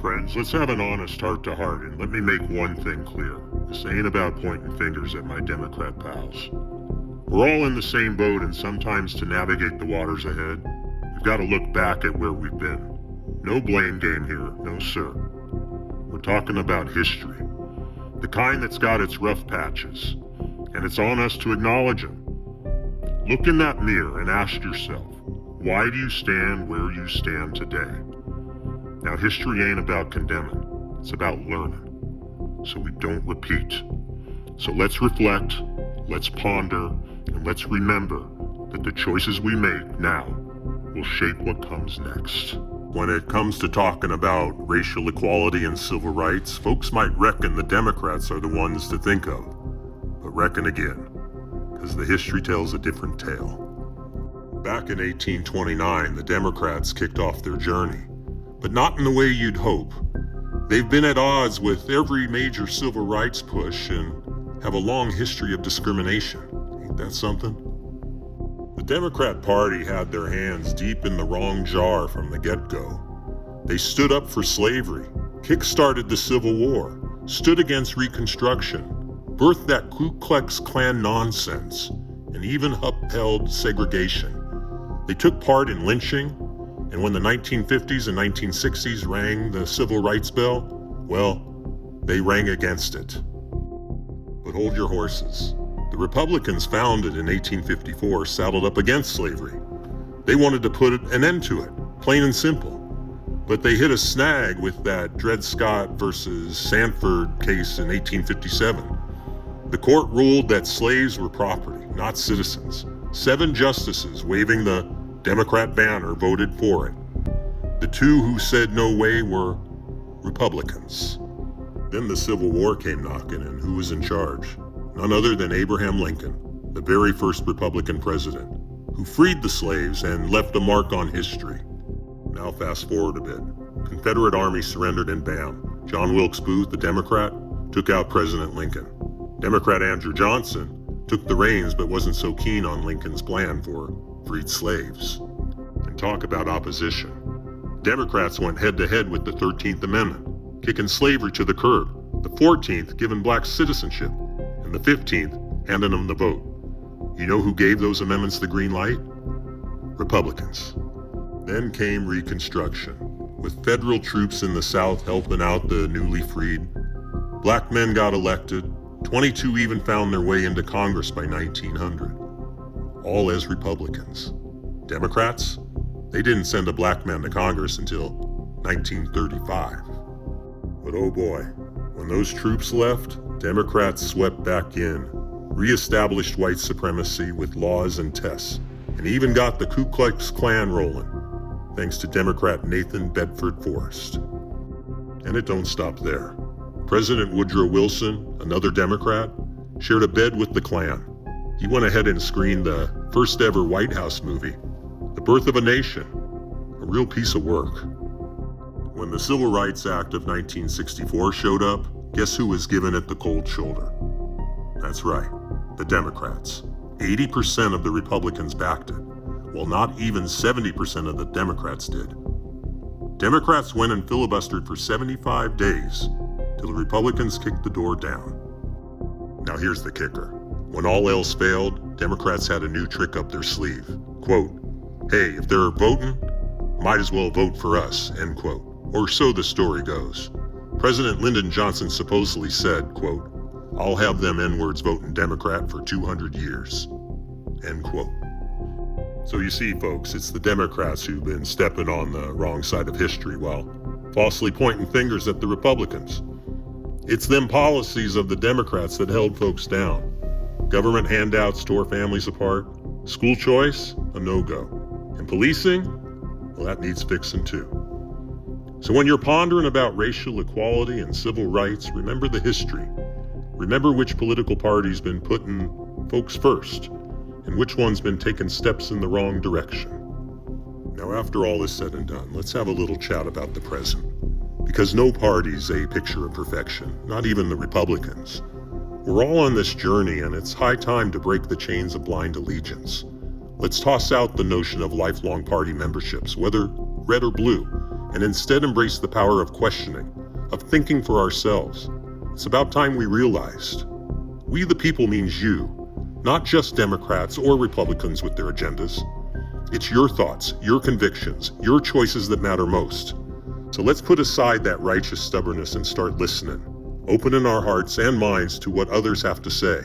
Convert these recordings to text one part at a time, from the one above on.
friends, let's have an honest heart-to-heart, and let me make one thing clear. This ain't about pointing fingers at my Democrat pals. We're all in the same boat, and sometimes to navigate the waters ahead, we've got to look back at where we've been. No blame game here, no sir. We're talking about history. The kind that's got its rough patches, and it's on us to acknowledge them. Look in that mirror and ask yourself, why do you stand where you stand today? Now, history ain't about condemning, it's about learning, so we don't repeat. So let's reflect, let's ponder, and let's remember that the choices we make now will shape what comes next. When it comes to talking about racial equality and civil rights, folks might reckon the Democrats are the ones to think of. But reckon again, because the history tells a different tale. Back in 1829, the Democrats kicked off their journey, but not in the way you'd hope. They've been at odds with every major civil rights push and have a long history of discrimination. Ain't that something? The Democrat Party had their hands deep in the wrong jar from the get-go. They stood up for slavery, kick-started the Civil War, stood against Reconstruction, birthed that Ku Klux Klan nonsense, and even upheld segregation. They took part in lynching, and when the 1950s and 1960s rang the civil rights bell, well, they rang against it. But hold your horses. The Republicans, founded in 1854, saddled up against slavery. They wanted to put an end to it, plain and simple. But they hit a snag with that Dred Scott versus Sanford case in 1857. The court ruled that slaves were property, not citizens. 7 justices waving the Democrat banner voted for it. The 2 who said no way were Republicans. Then the Civil War came knocking, and who was in charge? None other than Abraham Lincoln, the very first Republican president, who freed the slaves and left a mark on history. Now fast forward a bit. Confederate Army surrendered and bam, John Wilkes Booth, the Democrat, took out President Lincoln. Democrat Andrew Johnson took the reins but wasn't so keen on Lincoln's plan for freed slaves. And talk about opposition. Democrats went head-to-head with the 13th Amendment, kicking slavery to the curb, the 14th giving blacks citizenship, and the 15th handing them the vote. You know who gave those amendments the green light? Republicans. Then came Reconstruction, with federal troops in the South helping out the newly freed. Black men got elected. 22 even found their way into Congress by 1900. All as Republicans. Democrats? They didn't send a black man to Congress until 1935. But oh boy, when those troops left, Democrats swept back in, reestablished white supremacy with laws and tests, and even got the Ku Klux Klan rolling, thanks to Democrat Nathan Bedford Forrest. And it don't stop there. President Woodrow Wilson, another Democrat, shared a bed with the Klan. He went ahead and screened the first ever White House movie, The Birth of a Nation, a real piece of work. When the Civil Rights Act of 1964 showed up, guess who was given it the cold shoulder? That's right, the Democrats. 80% of the Republicans backed it, while not even 70% of the Democrats did. Democrats went and filibustered for 75 days, till the Republicans kicked the door down. Now here's the kicker. When all else failed, Democrats had a new trick up their sleeve. Quote, hey, if they're voting, might as well vote for us, end quote. Or so the story goes. President Lyndon Johnson supposedly said, quote, I'll have them N-words voting Democrat for 200 years, end quote. So you see, folks, it's the Democrats who've been stepping on the wrong side of history while falsely pointing fingers at the Republicans. It's them policies of the Democrats that held folks down. Government handouts tore families apart. School choice, a no-go. And policing, well, that needs fixing too. So when you're pondering about racial equality and civil rights, remember the history. Remember which political party's been putting folks first, and which one's been taking steps in the wrong direction. Now, after all is said and done, let's have a little chat about the present. Because no party's a picture of perfection, not even the Republicans. We're all on this journey, and it's high time to break the chains of blind allegiance. Let's toss out the notion of lifelong party memberships, whether red or blue, and instead embrace the power of questioning, of thinking for ourselves. It's about time we realized. We the people means you, not just Democrats or Republicans with their agendas. It's your thoughts, your convictions, your choices that matter most. So let's put aside that righteous stubbornness and start listening, opening our hearts and minds to what others have to say.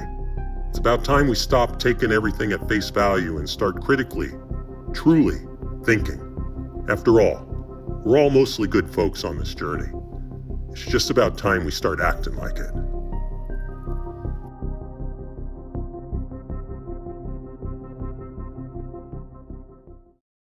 It's about time we stop taking everything at face value and start critically, truly thinking. After all, we're all mostly good folks on this journey. It's just about time we start acting like it.